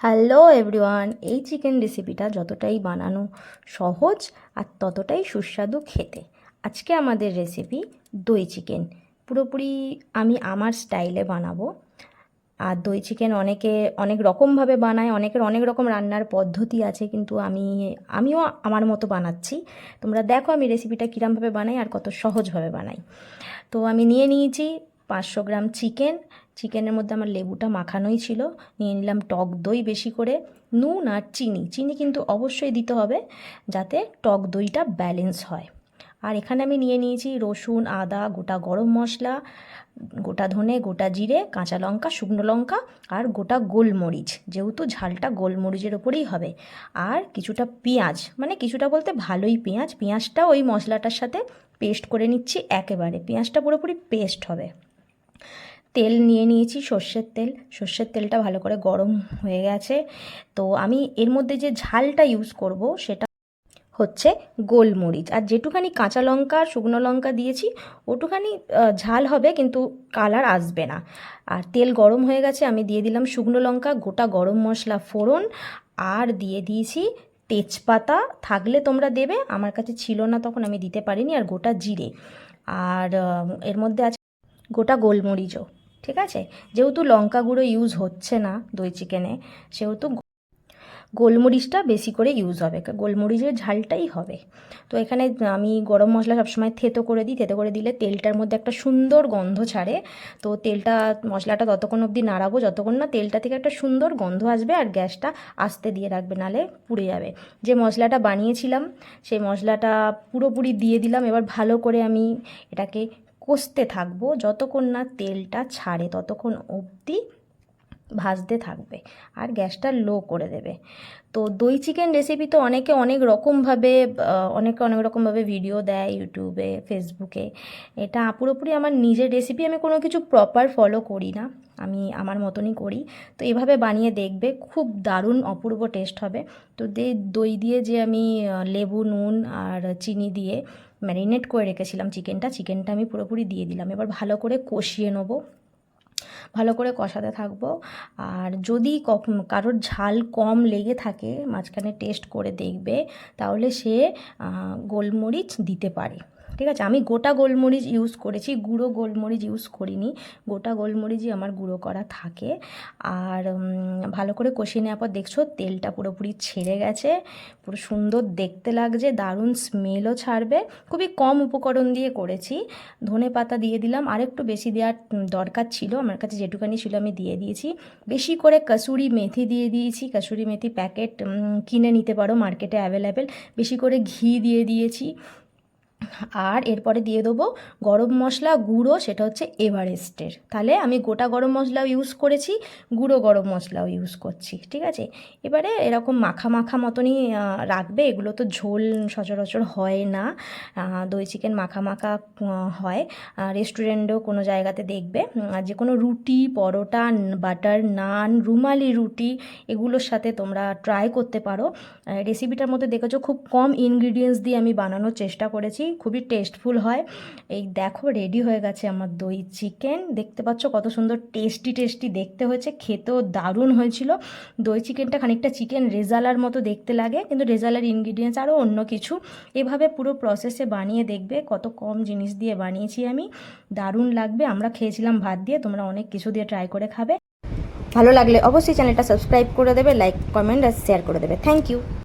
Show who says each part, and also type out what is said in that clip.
Speaker 1: Hello everyone, এই chicken রেসিপিটা যতটাই বানানো সহজ আর ততটাই সুস্বাদু খেতে। আজকে আমাদের রেসিপি দই চিকেন। পুরোপুরি আমি আমার স্টাইলে বানাবো। আর দই চিকেন অনেকে অনেক রকমভাবে বানায়, অনেকের অনেক রকম রান্নার পদ্ধতি আছে, কিন্তু আমিও আমার মতো বানাচ্ছি। তোমরা দেখো আমি রেসিপিটা কীরমভাবে বানাই আর কত সহজভাবে বানাই। তো আমি নিয়ে নিয়েছি 500 গ্রাম চিকেন। চিকেনের মধ্যে আমার লেবুটা মাখানোই ছিল। নিয়ে নিলাম টক দই বেশি করে, নুন আর চিনি। চিনি কিন্তু অবশ্যই দিতে হবে যাতে টক দইটা ব্যালেন্স হয়। আর এখানে আমি নিয়ে নিয়েছি রসুন, আদা, গোটা গরম মশলা, গোটা ধনে, গোটা জিরে, কাঁচা লঙ্কা, শুকনো লঙ্কা আর গোটা গোলমরিচ, যেহেতু ঝালটা গোলমরিচের ওপরেই হবে। আর কিছুটা পেঁয়াজ, মানে কিছুটা বলতে ভালোই পেঁয়াজটা ওই মশলাটার সাথে পেস্ট করে নিচ্ছি একেবারে। পেঁয়াজটা পুরোপুরি পেস্ট হবে। তেল নিয়ে নিয়েছি, সর্ষের তেলটা ভালো করে গরম হয়ে গেছে। তো আমি এর মধ্যে যে ঝালটা ইউজ করব সেটা হচ্ছে গোলমরিচ। আর যেটুখানি কাঁচা লঙ্কা আর শুকনো লঙ্কা দিয়েছি ওটুখানি ঝাল হবে, কিন্তু কালার আসবে না। আর তেল গরম হয়ে গেছে, আমি দিয়ে দিলাম শুকনো লঙ্কা, গোটা গরম মশলা ফোড়ন, আর দিয়ে দিয়েছি তেজপাতা। থাকলে তোমরা দেবে, আমার কাছে ছিল না তখন আমি দিতে পারিনি। আর গোটা জিরে, আর এর মধ্যে আছে গোটা গোলমরিচও। ঠিক আছে, যেহেতু লঙ্কা গুঁড়ো ইউজ হচ্ছে না দই চিকেনে, সেহেতু গোলমরিচটা বেশি করে ইউজ হবে, গোলমরিচের ঝালটাই হবে। তো এখানে আমি গরম মশলা সবসময় থেতো করে দিই। থেতো করে দিলে তেলটার মধ্যে একটা সুন্দর গন্ধ ছাড়ে। তো মশলাটা ততক্ষণ অবধি নাড়াবো যতক্ষণ না তেলটা থেকে একটা সুন্দর গন্ধ আসবে। আর গ্যাসটা আস্তে দিয়ে রাখবে, নালে পুড়ে যাবে। যে মশলাটা বানিয়েছিলাম সেই মশলাটা পুরোপুরি দিয়ে দিলাম। এবার ভালো করে আমি এটাকে কষতে থাকবো যতক্ষণ না তেলটা ছাড়ে, ততক্ষণ অবধি ভাজতে থাকবে। আর গ্যাসটা লো করে দেবে। তো দই চিকেন রেসিপি তো অনেকে অনেক রকমভাবে ভিডিও দেয় ইউটিউবে, ফেসবুকে। এটা পুরোপুরি আমার নিজের রেসিপি, আমি কোনো কিছু প্রপার ফলো করি না, আমি আমার মতনই করি। তো এভাবে বানিয়ে দেখবে, খুব দারুণ অপূর্ব টেস্ট হবে। তো দই দিয়ে যে আমি লেবু, নুন আর চিনি দিয়ে ম্যারিনেট করে রেখেছিলাম চিকেনটা আমি পুরোপুরি দিয়ে দিলাম। এবার ভালো করে কষিয়ে নেবো, ভালো করে কষাতে থাকবো। আর যদি কারোর ঝাল কম লেগে থাকে, মাঝখানে টেস্ট করে দেখবে, তাহলে সে গোলমরিচ দিতে পারে। ঠিক আছে, আমি গোটা গোলমরিচ ইউজ করেছি, গুঁড়ো গোলমরিচ ইউজ করিনি। গোটা গোলমরিচই আমার গুঁড়ো করা থাকে। আর ভালো করে কষিয়ে নেওয়ার পর দেখছো তেলটা পুরোপুরি ছেড়ে গেছে, পুরো সুন্দর দেখতে লাগছে, দারুণ স্মেলও ছাড়বে। খুবই কম উপকরণ দিয়ে করেছি। ধনে পাতা দিয়ে দিলাম, আর একটু বেশি দেওয়ার দরকার ছিল, আমার কাছে যেটুকানি ছিল আমি দিয়ে দিয়েছি। বেশি করে কসুরি মেথি দিয়ে দিয়েছি, কসুরি মেথি প্যাকেট কিনে নিতে পারো, মার্কেটে অ্যাভেলেবেল। বেশি করে ঘি দিয়ে দিয়েছি। আর এরপরে দিয়ে দেবো গরম মশলা গুঁড়ো, সেটা হচ্ছে এভারেস্টের। তাহলে আমি গোটা গরম মশলাও ইউজ করেছি, গুঁড়ো গরম মশলাও ইউজ করছি। ঠিক আছে, এবারে এরকম মাখা মাখা মতনই রাখবে। এগুলো তো ঝোল সচরাচর হয় না, দই চিকেন মাখা মাখা হয়। রেস্টুরেন্টেও কোনো জায়গাতে দেখবে। আর যে কোনো রুটি, পরোটা, বাটার নান, রুমালি রুটি, এগুলোর সাথে তোমরা ট্রাই করতে পারো। রেসিপিটার মধ্যে দেখেছো খুব কম ইনগ্রিডিয়েন্টস দিয়ে আমি বানানোর চেষ্টা করেছি, খুবই টেস্টফুল হয়। এই দেখো রেডি হয়ে গেছে আমার দই চিকেন। দেখতে পাচ্ছ কত সুন্দর টেস্টি দেখতে হয়েছে, খেতেও দারুণ হয়েছিল। দই চিকেনটা খানিকটা চিকেন রেজালার মতো দেখতে লাগে, কিন্তু রেজালার ইনগ্রিডিয়েন্টস আরও অন্য কিছু। এভাবে পুরো প্রসেসে বানিয়ে দেখবে, কত কম জিনিস দিয়ে বানিয়েছি আমি, দারুণ লাগবে। আমরা খেয়েছিলাম ভাত দিয়ে, তোমরা অনেক কিছু দিয়ে ট্রাই করে খাবে। ভালো লাগলে অবশ্যই চ্যানেলটা সাবস্ক্রাইব করে দেবে, লাইক, কমেন্ট আর শেয়ার করে দেবে। Thank you.